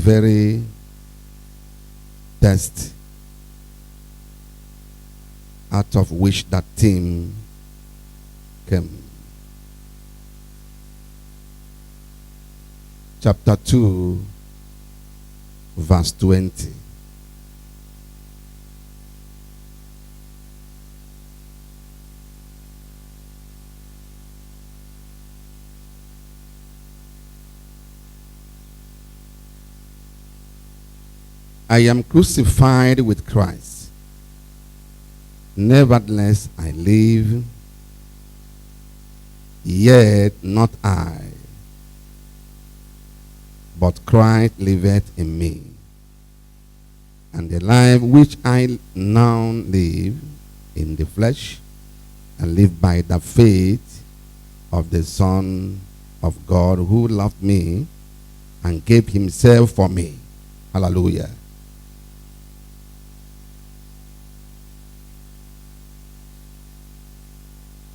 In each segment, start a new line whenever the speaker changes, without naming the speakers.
very text out of which that theme came. Chapter 2, verse 20. I am crucified with Christ. Nevertheless, I live, yet not I, but Christ liveth in me. And the life which I now live in the flesh, I live by the faith of the Son of God, who loved me and gave himself for me. Hallelujah.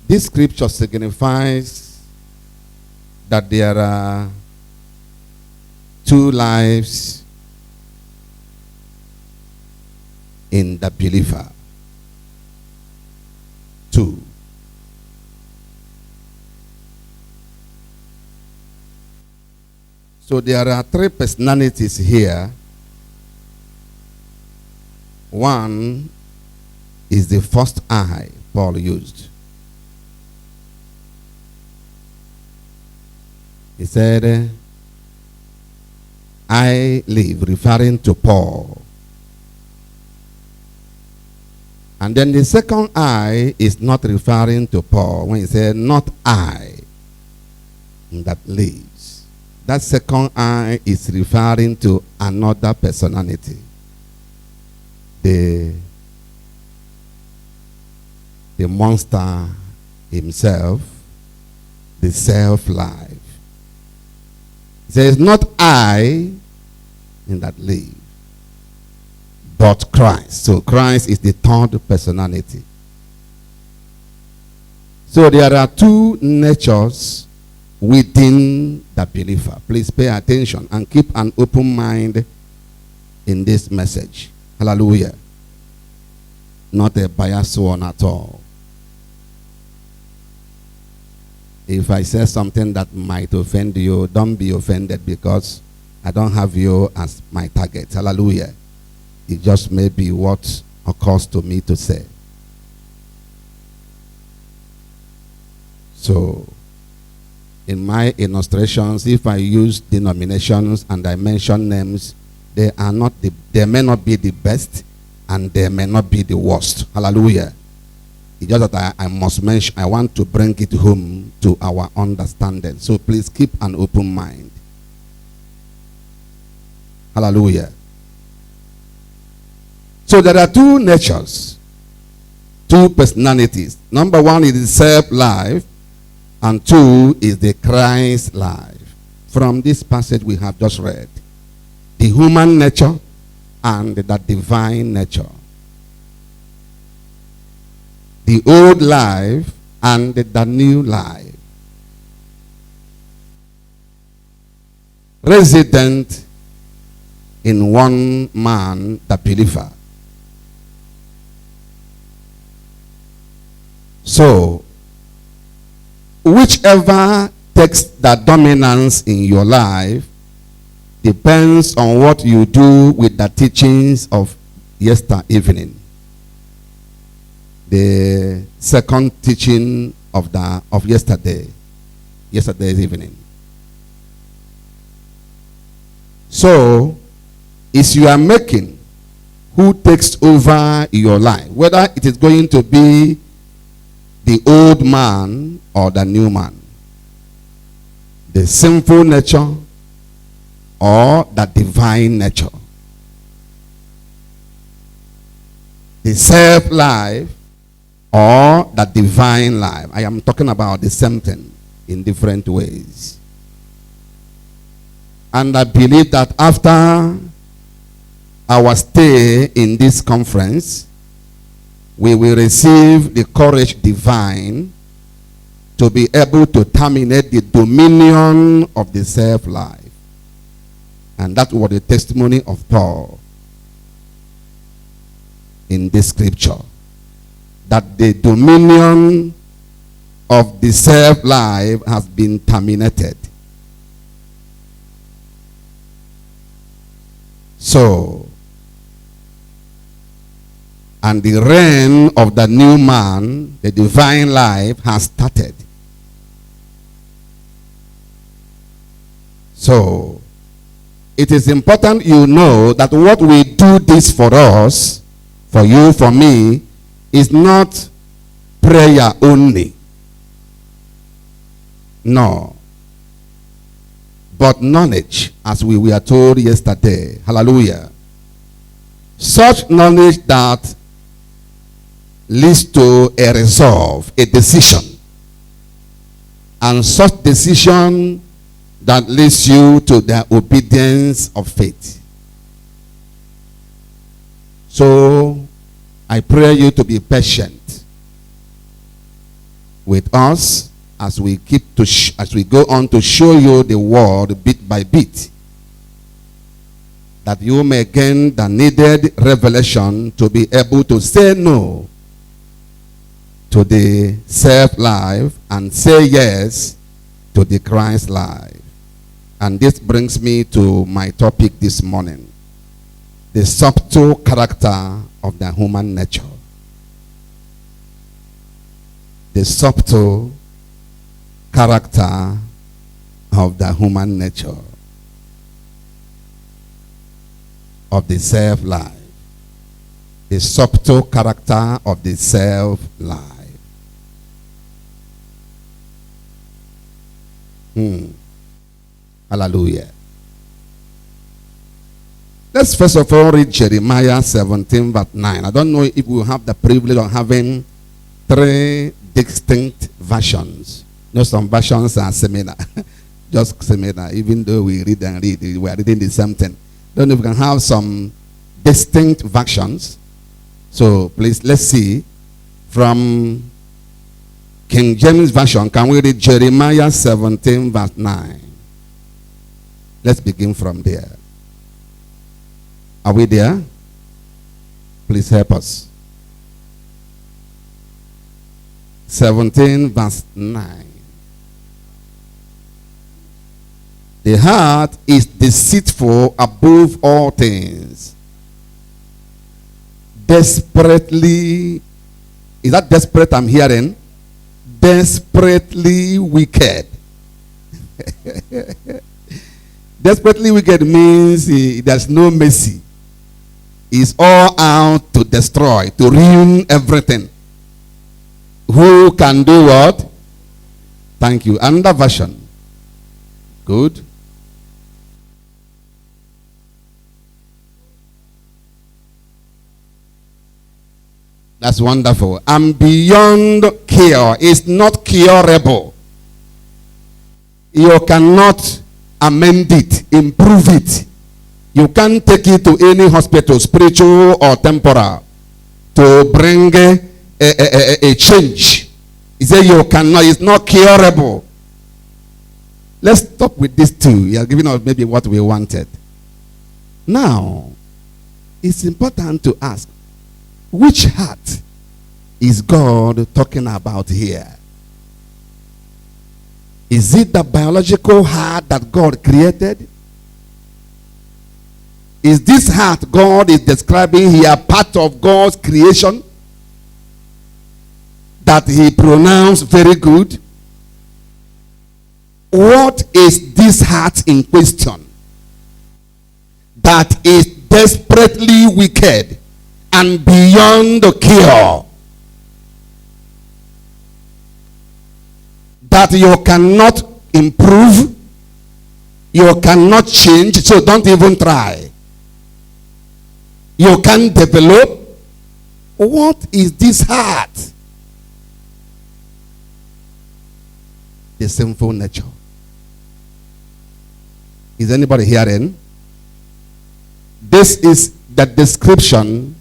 This scripture signifies that there are two lives in the believer. Two. So there are three personalities here. One is the first I Paul used. He said, I live, referring to Paul. And then the second I is not referring to Paul when he said, not I that lives. That second I is referring to another personality. The monster himself, the self-life. He says, not I in that live, but Christ. So Christ is the third personality. So there are two natures within the believer. Please pay attention and keep an open mind in this message. Hallelujah. Not a biased one at all. If I say something that might offend you, don't be offended, because I don't have you as my target. Hallelujah. It just may be what occurs to me to say. So, in my illustrations, if I use denominations and I mention names, they may not be the best and they may not be the worst. Hallelujah. It's just that I must mention, I want to bring it home to our understanding. So please keep an open mind. Hallelujah. So there are two natures, two personalities. Number one is the self-life, and two is the Christ life. From this passage we have just read, the human nature and the divine nature. The old life and the new life. Resident in one man, the believer. So, whichever takes the dominance in your life depends on what you do with the teachings of yesterday evening. The second teaching of yesterday's evening. So, is you are making who takes over your life, whether it is going to be the old man or the new man, the sinful nature or the divine nature, the self-life or the divine life. I am talking about the same thing in different ways. And I believe that after our stay in this conference, we will receive the courage divine to be able to terminate the dominion of the self-life. And that was the testimony of Paul in this scripture. That the dominion of the self-life has been terminated. So, and the reign of the new man, the divine life, has started. So, it is important you know that what we do this for us, for you, for me, is not prayer only. No. But knowledge, as we were told yesterday. Hallelujah. Such knowledge that leads to a resolve, a decision. And such decision that leads you to the obedience of faith. So, I pray you to be patient with us as we as we go on to show you the word bit by bit, that you may gain the needed revelation to be able to say no to the self-life and say yes to the Christ life. And this brings me to my topic this morning: the subtle character of the human nature. The subtle character of the human nature, of the self-life. The subtle character of the self-life. Hallelujah. Let's first of all read Jeremiah 17 verse 9. I don't know if we have the privilege of having three distinct versions. You know, some versions are similar. Just similar. Even though we read and read, we are reading the same thing. Don't know if we can have some distinct versions. So please, let's see. From King James Version, can we read Jeremiah 17 verse 9? Let's begin from there. Are we there? Please help us. 17 verse 9. The heart is deceitful above all things. Desperately, is that desperate I'm hearing? Desperately wicked. Desperately wicked means there's no mercy. It's all out to destroy, to ruin everything. Who can do what? Thank you. Another version. Good. That's wonderful. And beyond cure. It's not curable. You cannot amend it, improve it. You can't take it to any hospital, spiritual or temporal, to bring a change. He said you cannot, it's not curable. Let's stop with these two. You are giving us maybe what we wanted. Now, it's important to ask, which heart is God talking about here? Is it the biological heart that God created? Is this heart God is describing here part of God's creation that he pronounced very good? What is this heart in question that is desperately wicked and beyond the cure, that you cannot improve, you cannot change, so don't even try. You can't develop. What is this heart? The sinful nature. Is anybody hearing? This is the description,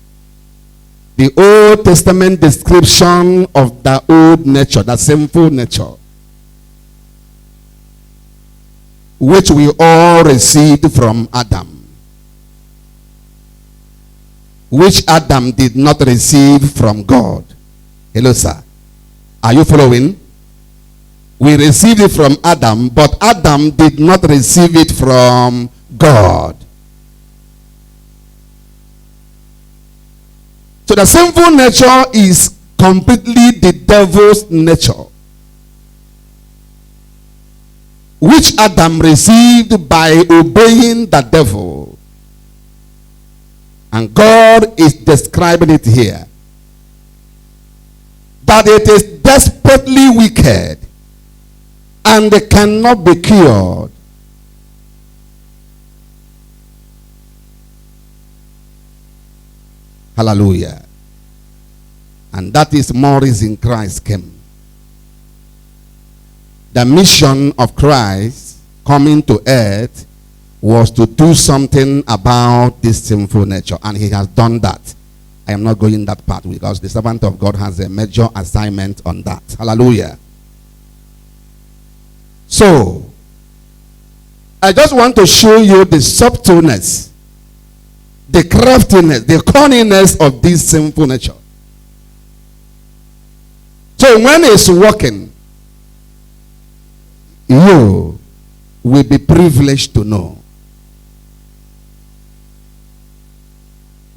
the Old Testament description of the old nature, the sinful nature. which we all received from Adam, which Adam did not receive from God. Hello, sir. Are you following? We received it from Adam, but Adam did not receive it from God. So the sinful nature is completely the devil's nature, which Adam received by obeying the devil. And God is describing it here, that it is desperately wicked and it cannot be cured. Hallelujah. And that is more reason Christ came. The mission of Christ coming to earth was to do something about this sinful nature, and he has done that. I am not going that part because the servant of God has a major assignment on that. Hallelujah. So, I just want to show you the subtleness, the craftiness, the cunningness of this sinful nature. So when it's working, you will be privileged to know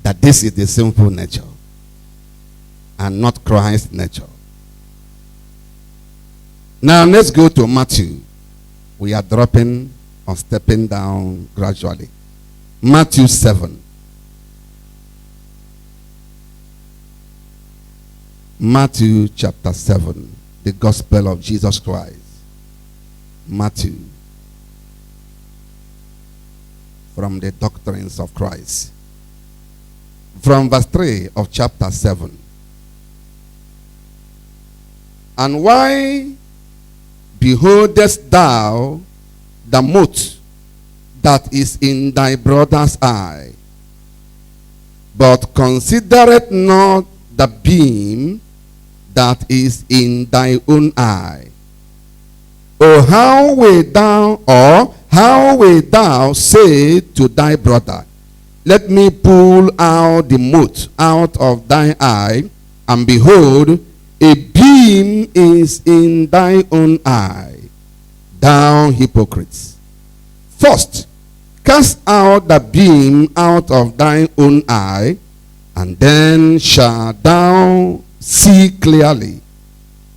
that this is the sinful nature and not Christ's nature. Now let's go to Matthew. We are dropping or stepping down gradually. Matthew 7. Matthew chapter 7. The gospel of Jesus Christ. Matthew. From the doctrines of Christ. From verse 3 of chapter 7. And why beholdest thou the mote that is in thy brother's eye, but considereth not the beam that is in thy own eye? Or how wilt thou say to thy brother, let me pull out the mote out of thine eye, and behold, a beam is in thy own eye? Thou hypocrite, first cast out the beam out of thine own eye, and then shalt thou see clearly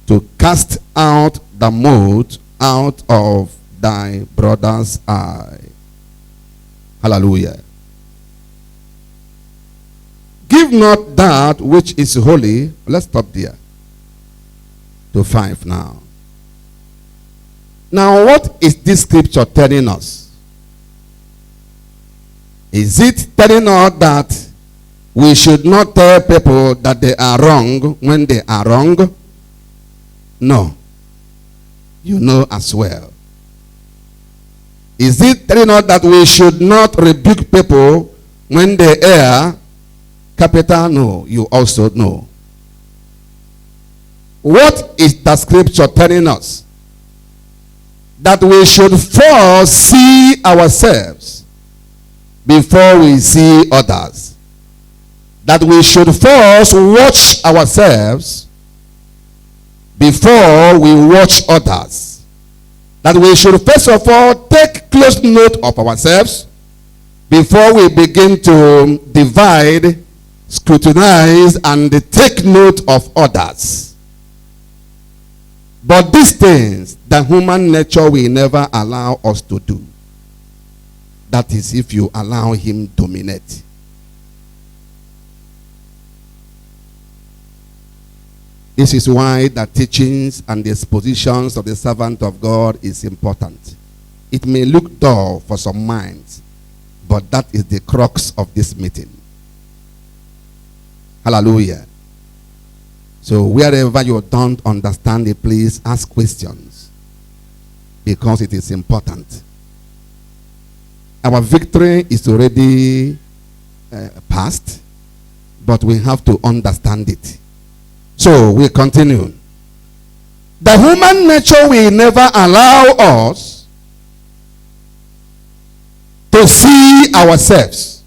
to cast out the mote out of thy brother's eye. Hallelujah. Give not that which is holy. Let's stop there. To 5 now. Now, what is this scripture telling us? Is it telling us that we should not tell people that they are wrong when they are wrong? No. You know as well. Is it telling us that we should not rebuke people when they err? Capital no. You also know. What is the scripture telling us? That we should first see ourselves before we see others. That we should first watch ourselves before we watch others. That we should first of all take close note of ourselves before we begin to divide, scrutinize, and take note of others. But these things, the human nature will never allow us to do. That is, if you allow him dominate. This is why the teachings and the expositions of the servant of God is important. It may look dull for some minds, but that is the crux of this meeting. Hallelujah. So wherever you don't understand it, please ask questions, because it is important. Our victory is already past, but we have to understand it. So we continue. The human nature will never allow us to see ourselves.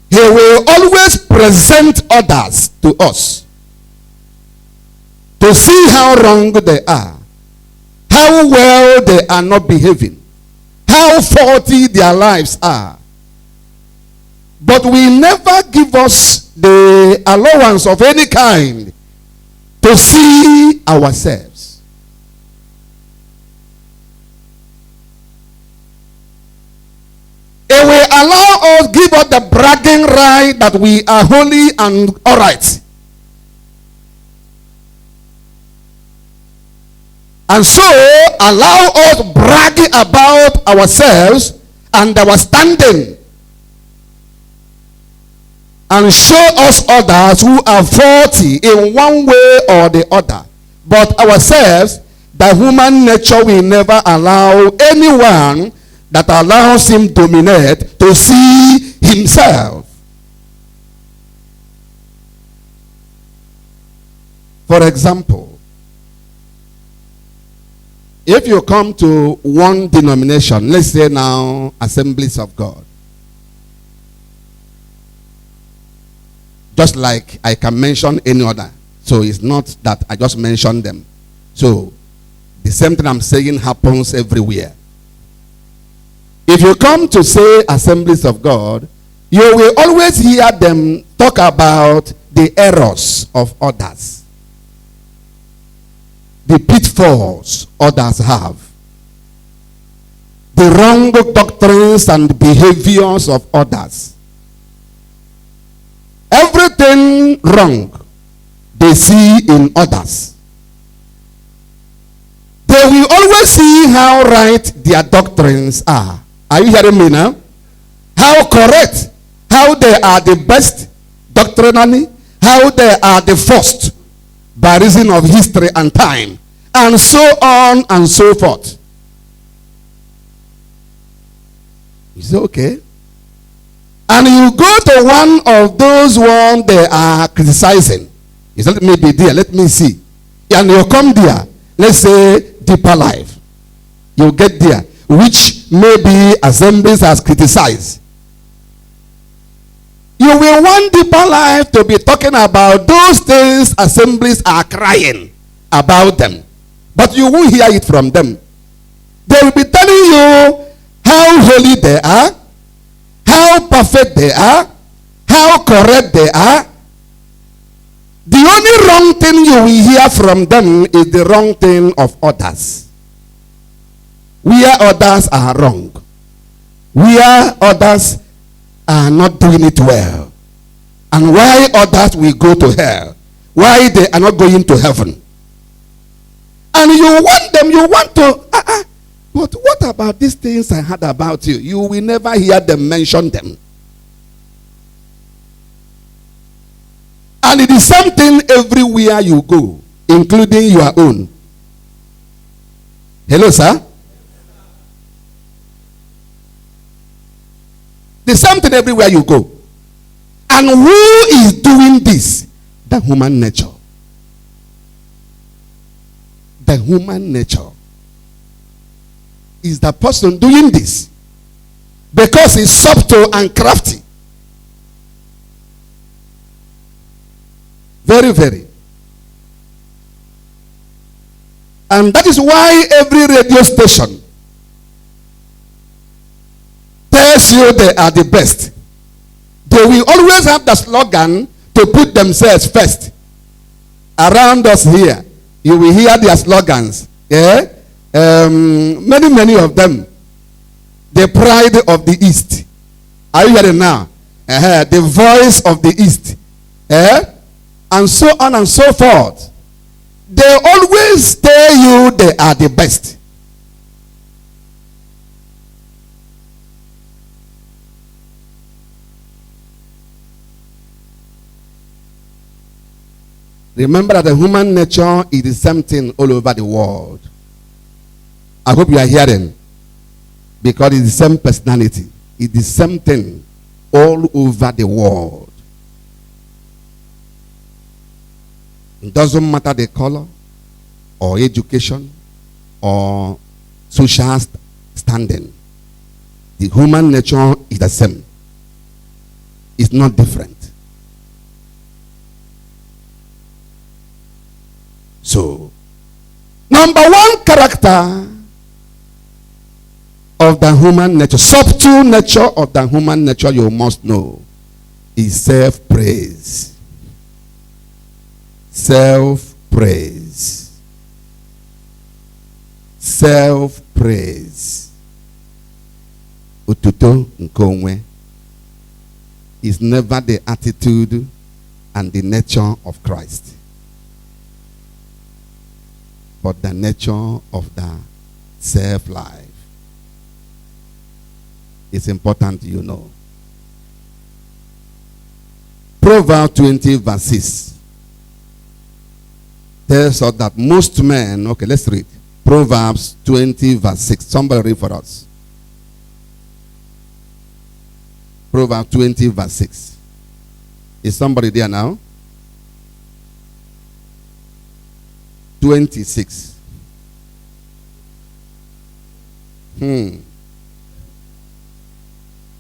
He will always present others to us to see how wrong they are, how well they are not behaving, how faulty their lives are. But we never give us the allowance of any kind to see ourselves. It will allow us, give us the bragging right that we are holy and alright. And so allow us brag about ourselves and our standing, and show us others who are faulty in one way or the other. But ourselves, the human nature, will never allow anyone that allows him dominate to see himself. For example, if you come to one denomination, let's say now Assemblies of God, just like I can mention any other. So it's not that I just mention them. So the same thing I'm saying happens everywhere. If you come to say Assemblies of God, you will always hear them talk about the errors of others, the pitfalls others have, the wrong doctrines and behaviors of others. Everything wrong they see in others. They will always see how right their doctrines are. Are you hearing me now? How correct, how they are the best doctrinally, how they are the first by reason of history and time, and so on and so forth. Is it okay? And you go to one of those ones they are criticizing. You say, let me be there, let me see. And you come there, let's say Deeper Life. You get there, which maybe Assemblies has criticized. You will want Deeper Life to be talking about those things Assemblies are crying about them. But you won't hear it from them. They will be telling you how holy they are, how perfect they are, how correct they are. The only wrong thing you will hear from them is the wrong thing of others. Where others are wrong, where others are not doing it well, and why others will go to hell, why they are not going to heaven. And you want them, you want to, but what about these things I heard about you? You will never hear them mention them. And it is something everywhere you go, including your own. Hello, sir? There's something everywhere you go. And who is doing this? The human nature. The human nature is the person doing this, because he's subtle and crafty. Very, very. And that is why every radio station tells you they are the best. They will always have the slogan to put themselves first. Around us here, you will hear their slogans. Yeah? Many of them. The pride of the East. Are you hearing now? The voice of the East. And so on and so forth. They always tell you they are the best. Remember that the human nature is the same thing all over the world. I hope you are hearing. Because it's the same personality. It's the same thing all over the world. It doesn't matter the color or education or social understanding. The human nature is the same. It's not different. So, number one character of the human nature, subtle nature of the human nature you must know, is self-praise. Self-praise. Self-praise. Ututo nkonwe is never the attitude and the nature of Christ, but the nature of the self-life. It's important you know. Proverbs 20 verse 6 tells us that most men, okay, let's read. Proverbs 20 verse 6. Somebody read for us. Proverbs 20 verse 6. Is somebody there now? 26.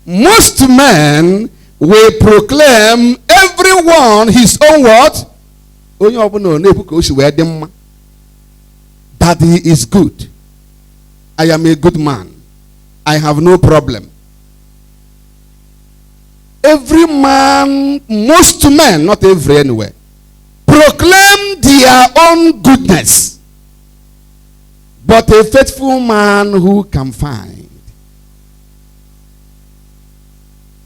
Most men will proclaim everyone his own what? That he is good. I am a good man. I have no problem. Every man, most men, not every anywhere, proclaim their own goodness. But a faithful man who can find.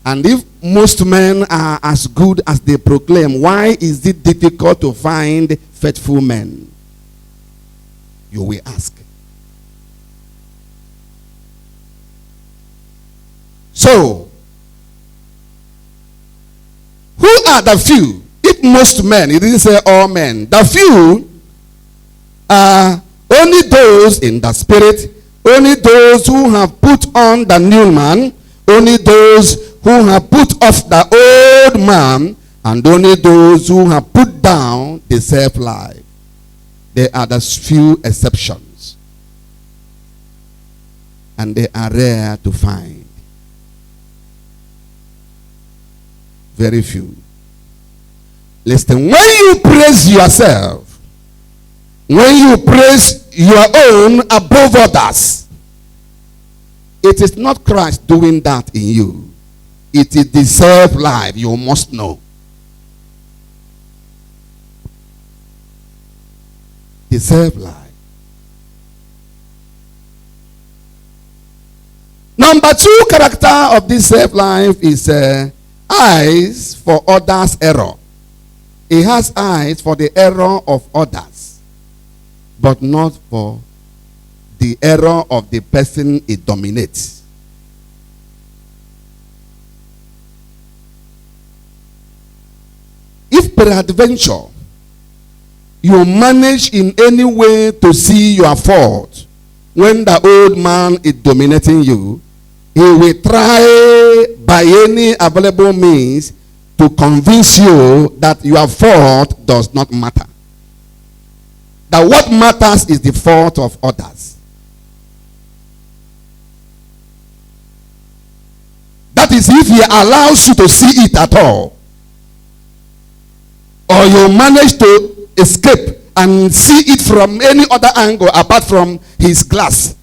And if most men are as good as they proclaim, why is it difficult to find faithful men? You will ask. So, who are the few? If most men, it didn't say all men. The few are only those in the spirit, only those who have put on the new man, only those who have put off the old man, and only those who have put down the self-life. There are the few exceptions, and they are rare to find. Very few. Listen, when you praise yourself, when you praise your own above others, it is not Christ doing that in you. It is the self-life you must know. The self-life. Number two character of this self-life is eyes for others' error. He has eyes for the error of others, but not for the error of the person it dominates. If peradventure you manage in any way to see your fault when the old man is dominating you, he will try by any available means to convince you that your fault does not matter. That what matters is the fault of others. That is if he allows you to see it at all. Or you manage to escape and see it from any other angle apart from his glass.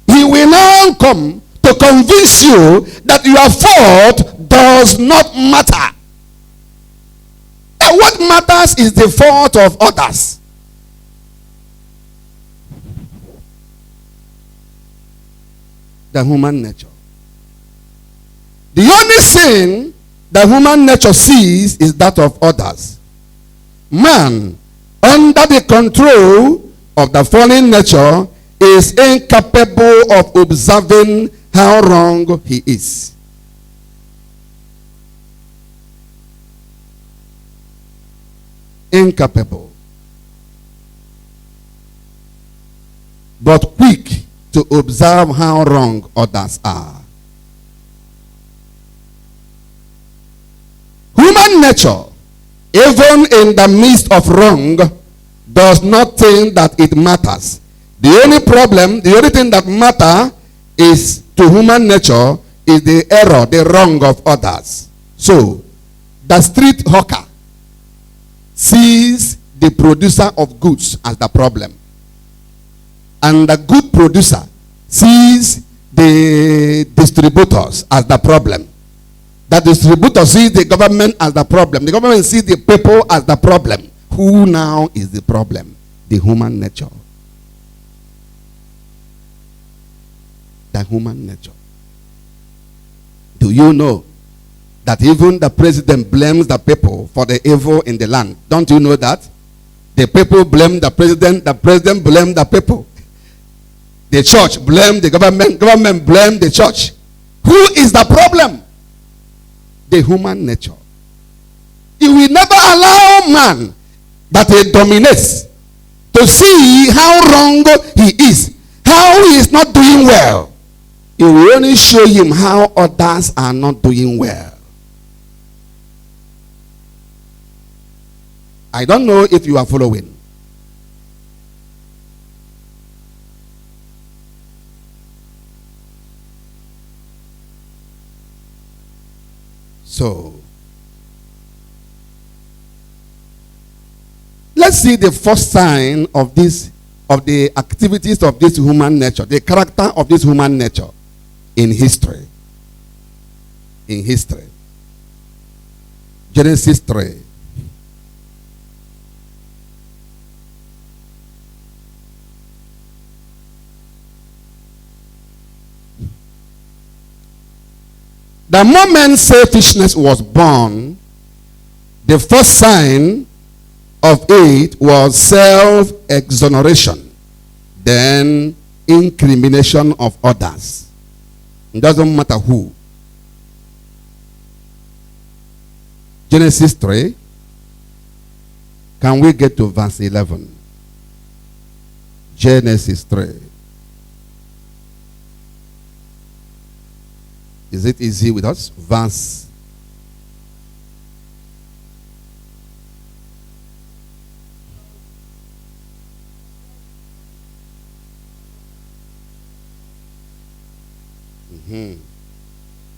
He will now come to convince you that your fault does not matter. That what matters is the fault of others. The human nature. The only sin the human nature sees is that of others. Man, under the control of the fallen nature, is incapable of observing how wrong he is. Incapable. But quick to observe how wrong others are. Human nature, even in the midst of wrong, does not think that it matters. The only problem, the only thing that matters is to human nature is the error, the wrong of others. So, the street hawker sees the producer of goods as the problem. And the good producer sees the distributors as the problem. The distributor sees the government as the problem. The government sees the people as the problem. Who now is the problem? The human nature. The human nature. Do you know that even the president blames the people for the evil in the land? Don't you know that? The people blame the president blames the people. The church blames the government blames the church. Who is the problem? The human nature. You will never allow man that he dominates to see how wrong he is, how he is not doing well. It will only show him how others are not doing well. I don't know if you are following. So, let's see the first sign of this, of the activities of this human nature, the character of this human nature in history. In history. Genesis 3. The moment selfishness was born, the first sign of it was self-exoneration, then incrimination of others. It doesn't matter who. Genesis 3. Can we get to verse 11? Genesis 3. Is it easy with us? Verse.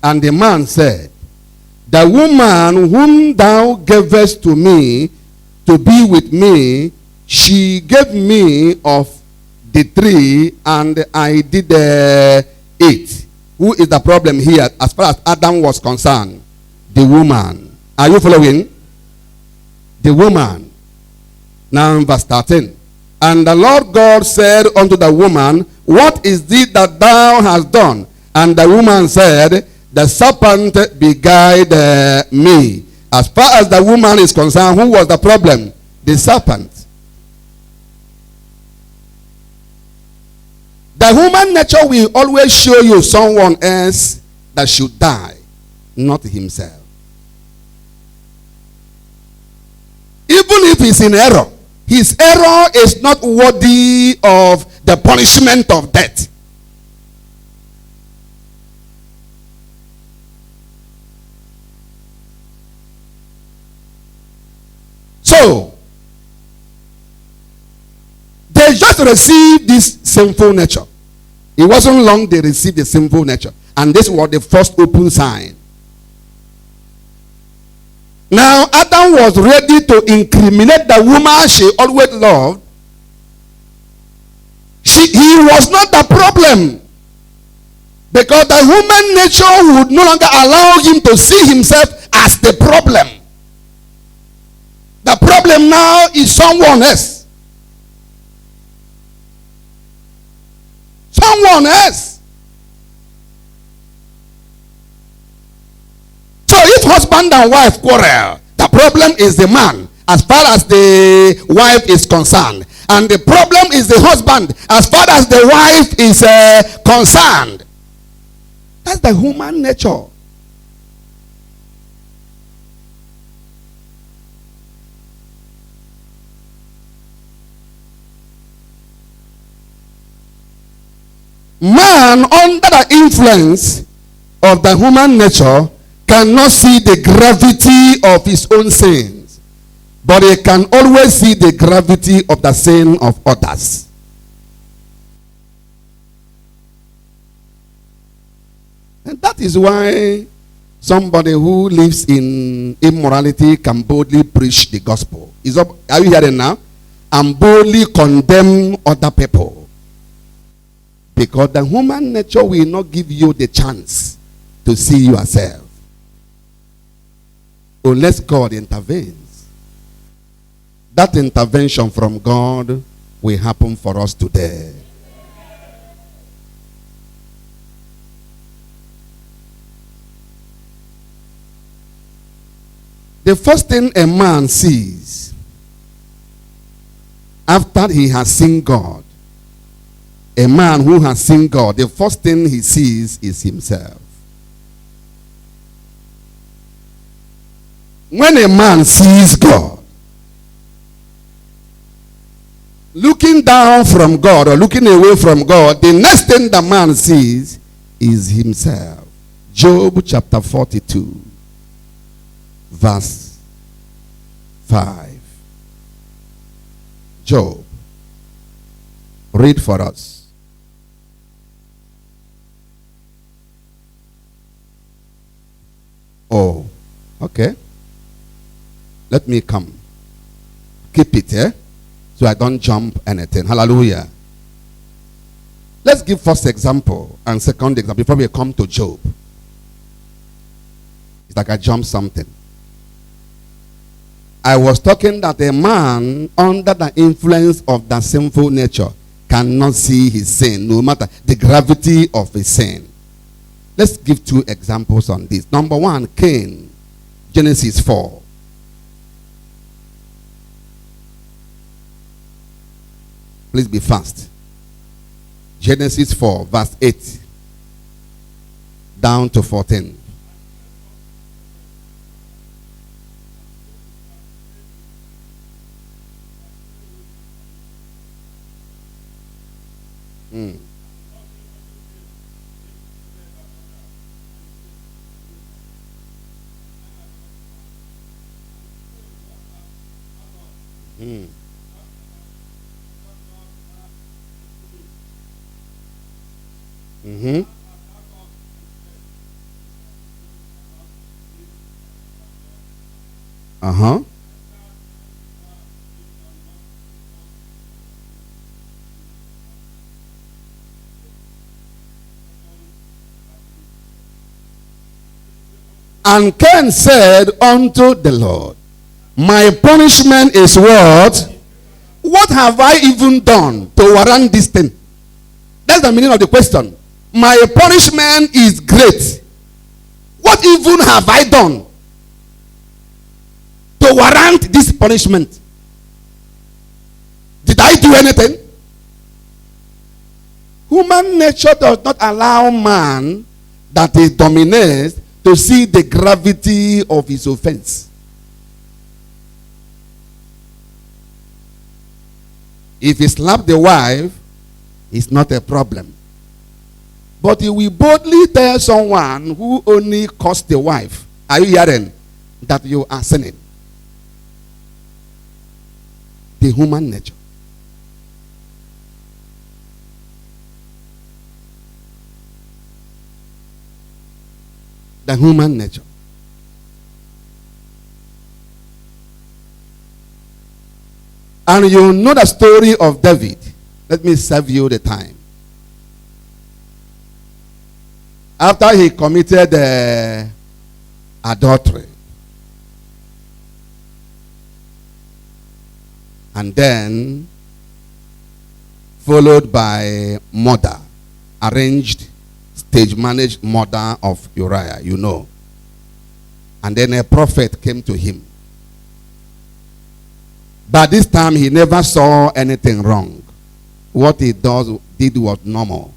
And the man said, the woman whom thou gavest to me to be with me, she gave me of the tree, and I did eat. Who is the problem here as far as Adam was concerned? The woman. Are you following? The woman. Now verse 13. And the Lord God said unto the woman, what is it that thou hast done? And the woman said, the serpent beguiled me. As far as the woman is concerned, who was the problem? The serpent. The human nature will always show you someone else that should die, not himself. Even if he's in error, his error is not worthy of the punishment of death. So, they just received this sinful nature. It wasn't long they received the sinful nature. And this was the first open sign. Now, Adam was ready to incriminate the woman she always loved. He was not the problem. Because the human nature would no longer allow him to see himself as the problem. The problem now is someone else. Someone else. So if husband and wife quarrel, the problem is the man as far as the wife is concerned. And the problem is the husband as far as the wife is concerned. That's the human nature. Man, under the influence of the human nature, cannot see the gravity of his own sins, but he can always see the gravity of the sin of others. And that is why somebody who lives in immorality can boldly preach the gospel. Are you hearing now? And boldly condemn other people. Because the human nature will not give you the chance to see yourself. Unless God intervenes. That intervention from God will happen for us today. The first thing a man sees after he has seen God, a man who has seen God, the first thing he sees is himself. When a man sees God, looking down from God or looking away from God, the next thing the man sees is himself. Job chapter 42, verse 5. Job, read for us. Oh, okay. Let me come. Keep it here, so I don't jump anything. Hallelujah. Let's give first example and second example before we come to Job. It's like I jumped something. I was talking that a man under the influence of the sinful nature cannot see his sin, no matter the gravity of his sin. Let's give two examples on this. Number one, Cain, Genesis 4. Please be fast. Genesis 4, verse 8 down to 14. Mm. Mm. Mm-hmm. Uh-huh. And Cain said unto the Lord, my punishment is what? What have I even done to warrant this thing? That's the meaning of the question. My punishment is great. What even have I done to warrant this punishment? Did I do anything? Human nature does not allow man that he dominates to see the gravity of his offense. If he slapped the wife, it's not a problem. But he will boldly tell someone who only caused the wife, are you hearing, that you are sinning? The human nature. The human nature. And you know the story of David. Let me save you the time. After he committed adultery, and then followed by murder, arranged, stage-managed murder of Uriah, you know. And then a prophet came to him. But this time he never saw anything wrong. What he did was normal.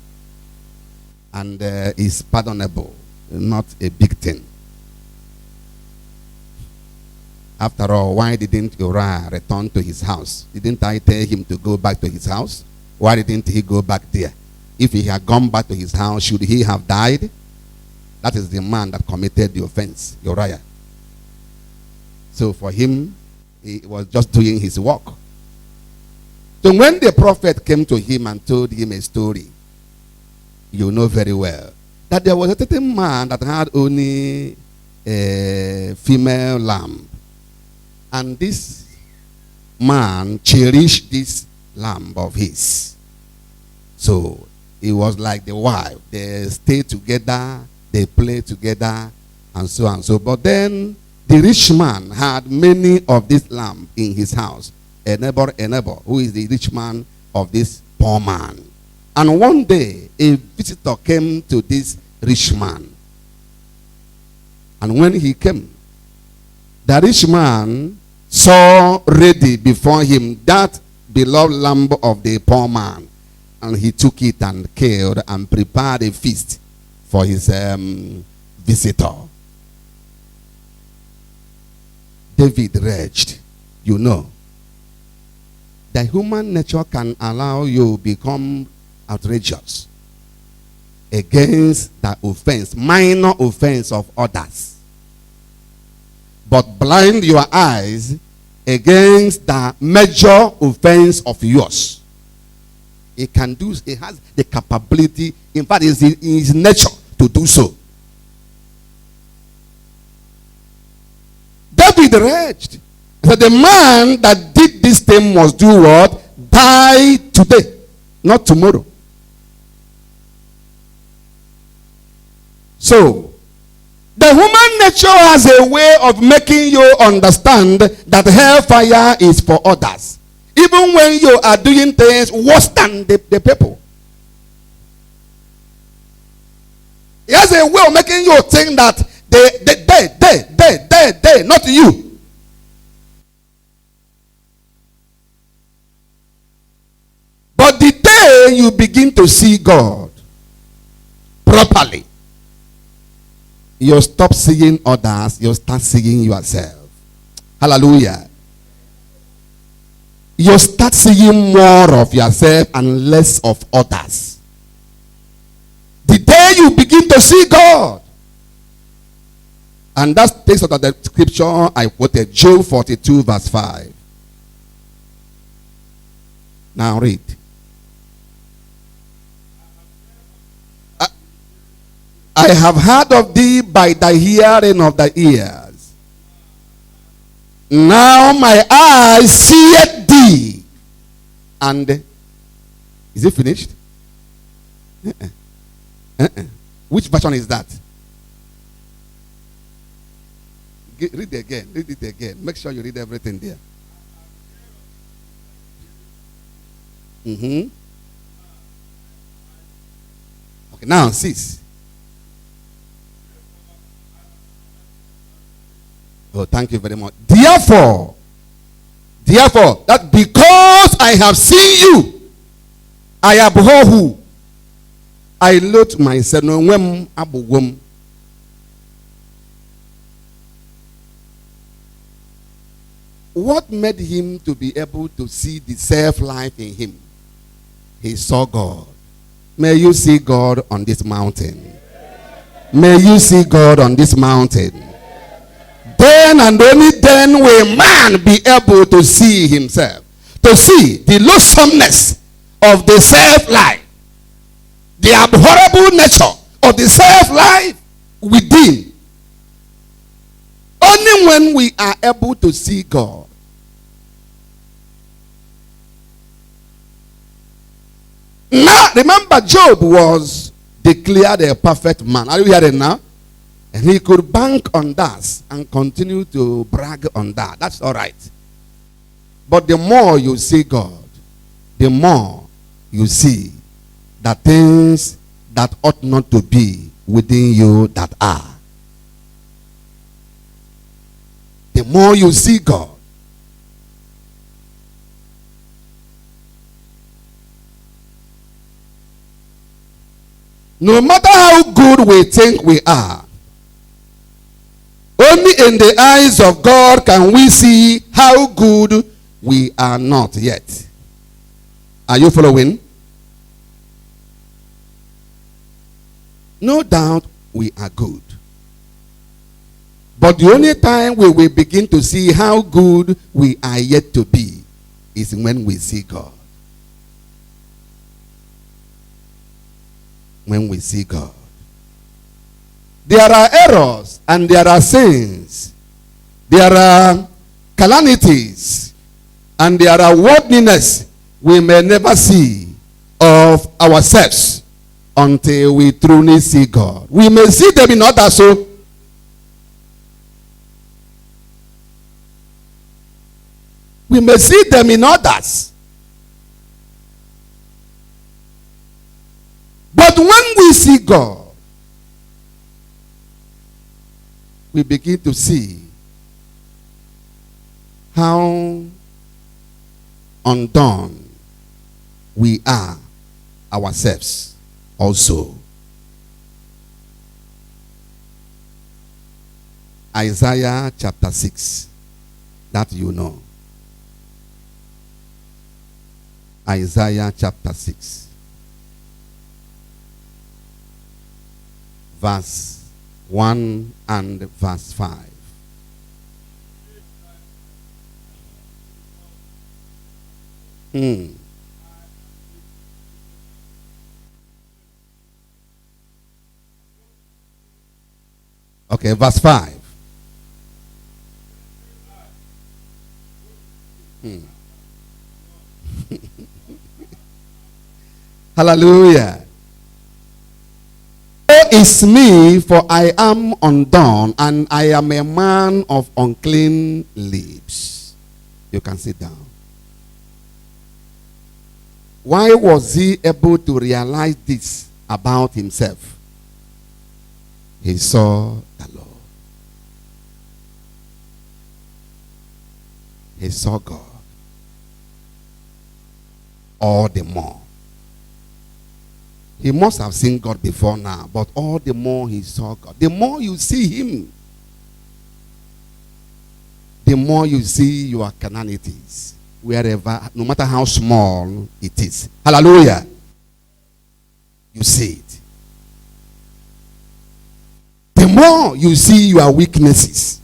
And is pardonable. Not a big thing. After all, why didn't Uriah return to his house? Didn't I tell him to go back to his house? Why didn't he go back there? If he had gone back to his house, should he have died? That is the man that committed the offense, Uriah. So for him, he was just doing his work. So when the prophet came to him and told him a story, you know very well, that there was a certain man that had only a female lamb. And this man cherished this lamb of his. So it was like the wife. They stay together, they play together, and so and so. But then the rich man had many of this lamb in his house. A neighbor, who is the rich man of this poor man. And one day, a visitor came to this rich man. And when he came, the rich man saw ready before him that beloved lamb of the poor man. And he took it and killed and prepared a feast for his visitor. David raged. You know, the human nature can allow you to become outrageous against the offense, minor offense of others, but blind your eyes against the major offense of yours. It can do. It has the capability. In fact, it's in his nature to do so. David raged. So the man that did this thing must do what? Die today, not tomorrow. So, the human nature has a way of making you understand that hellfire is for others. Even when you are doing things worse than the people. It has a way of making you think that they, not you. But the day you begin to see God properly, you stop seeing others, you start seeing yourself. Hallelujah. You start seeing more of yourself and less of others. The day you begin to see God. And that takes out of the scripture I quoted, Job 42 verse 5. Now read. I have heard of thee by the hearing of the ears. Now my eyes see thee. And is it finished? Which version is that? Read it again. Read it again. Make sure you read everything there. Okay, now cease. Oh, thank you very much. Therefore, that because I have seen you, I abhor who? I loathe myself. No, when abu. What made him to be able to see the self-life in him? He saw God. May you see God on this mountain. May you see God on this mountain. Then and only then will man be able to see himself. To see the loathsomeness of the self-life. The abhorrible nature of the self-life within. Only when we are able to see God. Now, remember, Job was declared a perfect man. Are you hearing now? And he could bank on that and continue to brag on that. That's all right. But the more you see God, the more you see the things that ought not to be within you that are. The more you see God. No matter how good we think we are, only in the eyes of God can we see how good we are not yet. Are you following? No doubt we are good. But the only time we will begin to see how good we are yet to be is when we see God. When we see God. There are errors and there are sins. There are calamities and there are worldliness we may never see of ourselves until we truly see God. We may see them in others, so we may see them in others. But when we see God, we begin to see how undone we are ourselves also. Isaiah chapter 6, that you know. Isaiah chapter 6, verse 1 and verse 5. Okay, verse 5. Hallelujah. Woe is me, for I am undone, and I am a man of unclean lips. You can sit down. Why was he able to realize this about himself? He saw the Lord. He saw God. All the more. He must have seen God before now, but all the more he saw God. The more you see him, the more you see your carnalities, wherever, no matter how small it is. Hallelujah. You see it. The more you see your weaknesses.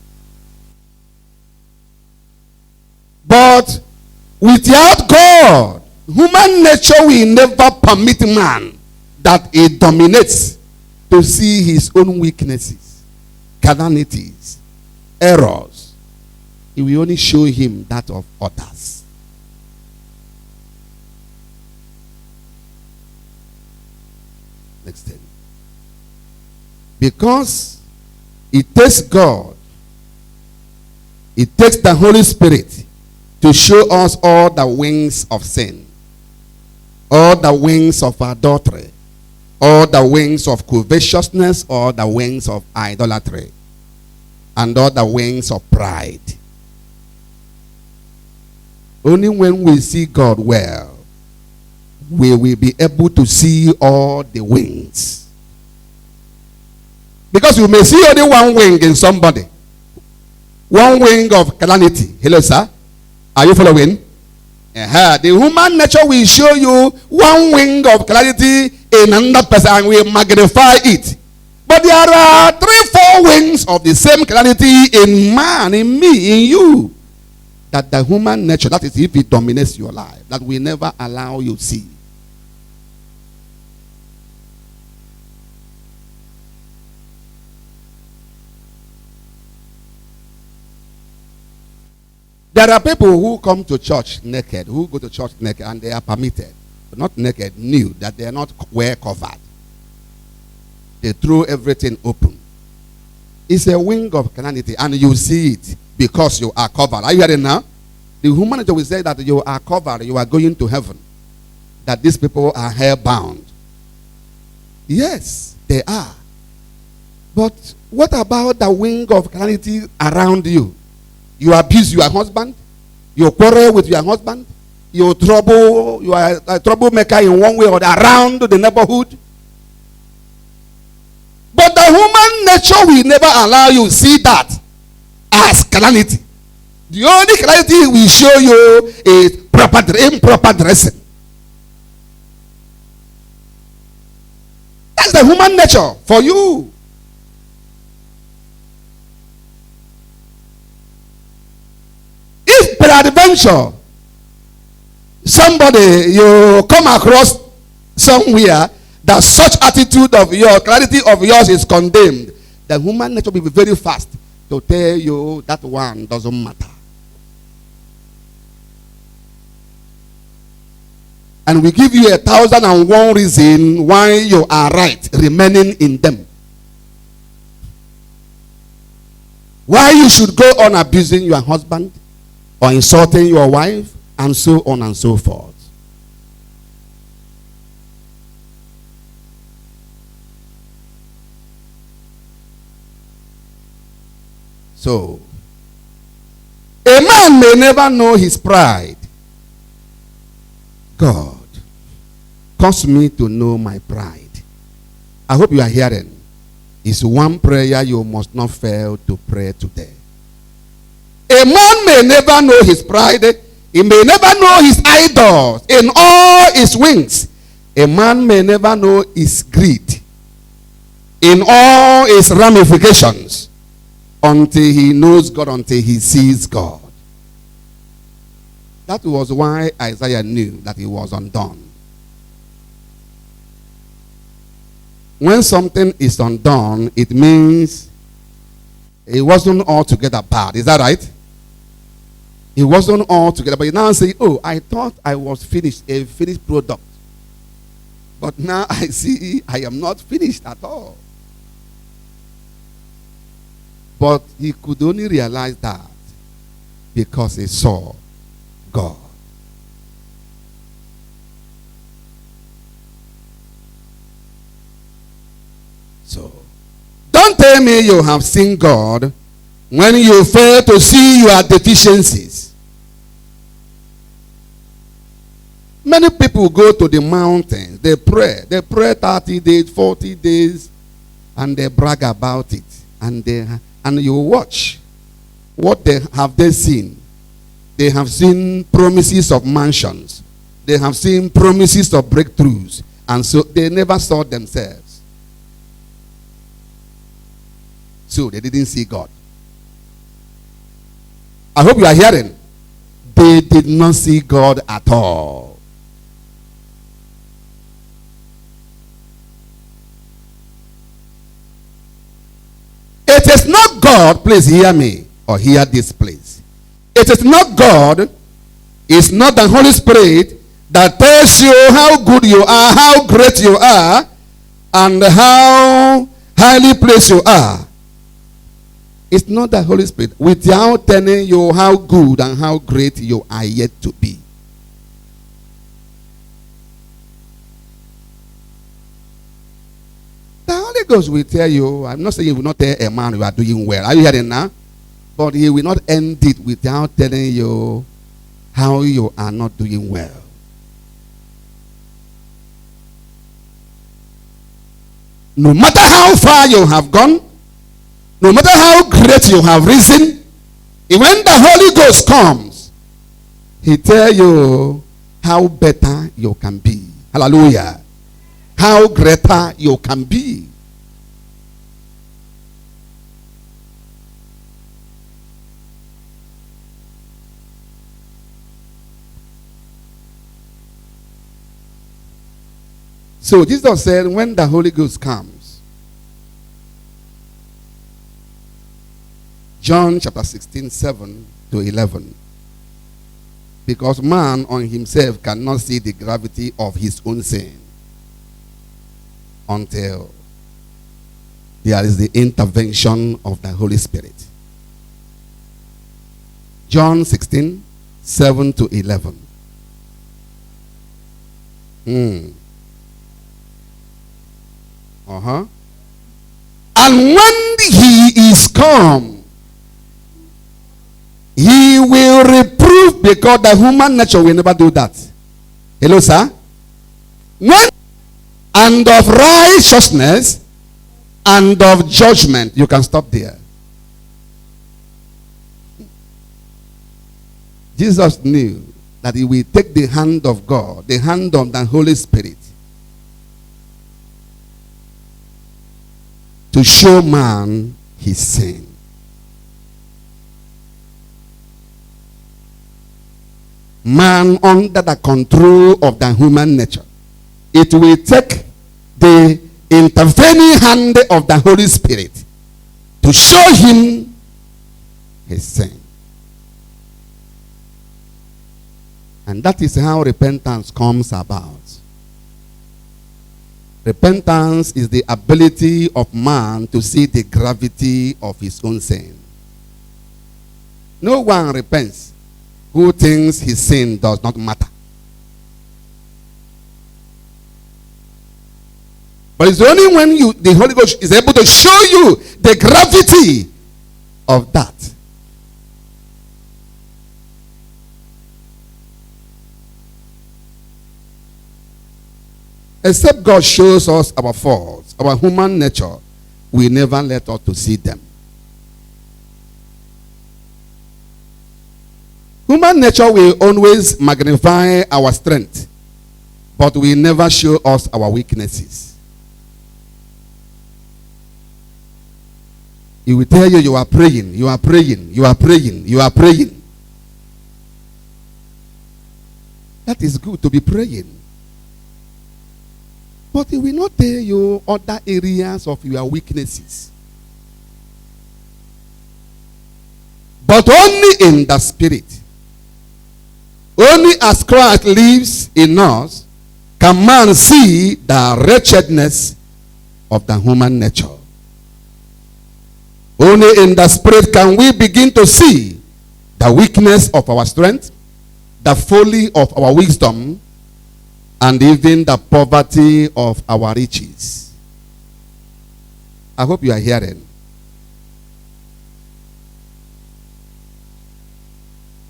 But without God, human nature will never permit man that it dominates to see his own weaknesses, calamities, errors. He will only show him that of others. Next thing. Because it takes God, it takes the Holy Spirit to show us all the wings of sin, all the wings of adultery, all the wings of covetousness, all the wings of idolatry, and all the wings of pride. Only when we see God well, we will be able to see all the wings. Because you may see only one wing in somebody. One wing of calamity. Hello, sir. Are you following? The human nature will show you one wing of calamity in another person and will magnify it. But there are 3-4 wings of the same calamity in man, in me, in you. That the human nature, that is if it dominates your life, that will never allow you see. There are people who come to church naked, who go to church naked, and they are permitted, but not naked, new, that they are not well covered. They throw everything open. It's a wing of calamity, and you see it because you are covered. Are you hearing now? The human nature will say that you are covered, you are going to heaven. That these people are hell-bound. Yes, they are. But what about the wing of calamity around you? You abuse your husband. You quarrel with your husband. You are a troublemaker in one way or around the neighborhood. But the human nature will never allow you to see that as calamity. The only calamity we show you is improper dressing. That's the human nature for you. If peradventure somebody you come across somewhere that such attitude of yours, clarity of yours is condemned, the human nature will be very fast to tell you that one doesn't matter. And we give you 1,001 reasons why you are right remaining in them. Why you should go on abusing your husband or insulting your wife and so on and so forth. So, a man may never know his pride. God, cause me to know my pride. I hope you are hearing. It's one prayer you must not fail to pray today. A man may never know his pride. He may never know his idols in all his wings. A man may never know his greed in all its ramifications until he knows God, until he sees God. That was why Isaiah knew that he was undone. When something is undone, it means it wasn't altogether bad. Is that right? It wasn't altogether, but you now say, oh, I thought I was finished, a finished product. But now I see I am not finished at all. But he could only realize that because he saw God. So, don't tell me you have seen God when you fail to see your deficiencies. Many people go to the mountains, they pray 30 days, 40 days, and they brag about it. And you watch what they have seen. They have seen promises of mansions. They have seen promises of breakthroughs. And so they never saw themselves. So they didn't see God. I hope you are hearing. They did not see God at all. It is not God, please hear me, or hear this place. It is not God, it's not the Holy Spirit that tells you how good you are, how great you are, and how highly placed you are. It's not the Holy Spirit without telling you how good and how great you are yet to be. The Holy Ghost will tell you, I'm not saying he will not tell a man you are doing well. Are you hearing now? But he will not end it without telling you how you are not doing well. No matter how far you have gone, no matter how great you have risen, when the Holy Ghost comes, he tells you how better you can be. Hallelujah. How greater you can be. So Jesus said, when the Holy Ghost comes, John chapter 16, 7 to 11. Because man on himself cannot see the gravity of his own sin until there is the intervention of the Holy Spirit. John 16, 7 to 11. And when he is come, he will reprove, because the human nature will never do that. Hello, sir? When and of righteousness and of judgment. You can stop there. Jesus knew that he will take the hand of God, the hand of the Holy Spirit, to show man his sin. Man under the control of the human nature. It will take the intervening hand of the Holy Spirit to show him his sin. And that is how repentance comes about. Repentance is the ability of man to see the gravity of his own sin. No one repents who thinks his sin does not matter. But it's only when the Holy Ghost is able to show you the gravity of that. Except God shows us our faults, our human nature, we never let us to see them. Human nature will always magnify our strength, but will never show us our weaknesses. He will tell you, you are praying, you are praying, you are praying, you are praying. That is good to be praying. But he will not tell you other areas of your weaknesses. But only in the spirit. Only as Christ lives in us can man see the wretchedness of the human nature. Only in the spirit can we begin to see the weakness of our strength, the folly of our wisdom, and even the poverty of our riches. I hope you are hearing.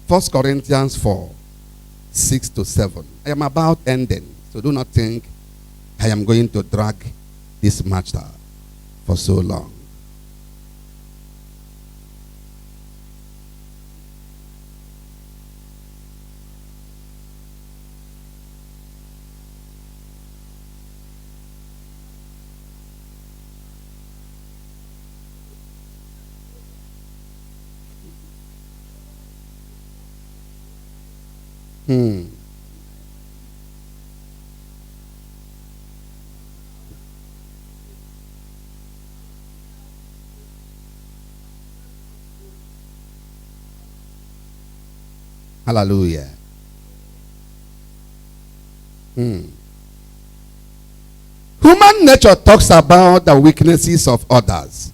1 Corinthians 4, 6 to 7. I am about ending, so do not think I am going to drag this matter for so long. Hallelujah. Human nature talks about the weaknesses of others,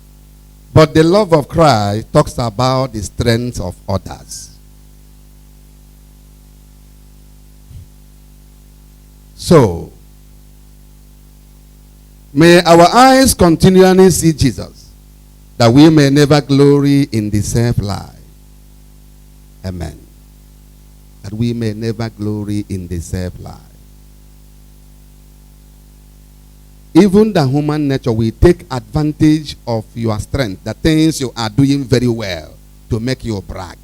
but the love of Christ talks about the strength of others. So, may our eyes continually see Jesus, that we may never glory in the self-lie. Amen. That we may never glory in the self-lie. Even the human nature will take advantage of your strength, the things you are doing very well, to make you brag.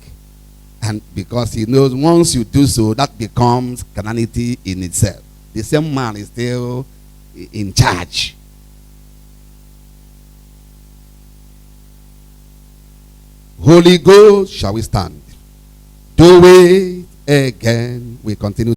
And because he knows once you do so, that becomes carnality in itself. The same man is still in charge. Holy Ghost, shall we stand? Do it again. We continue.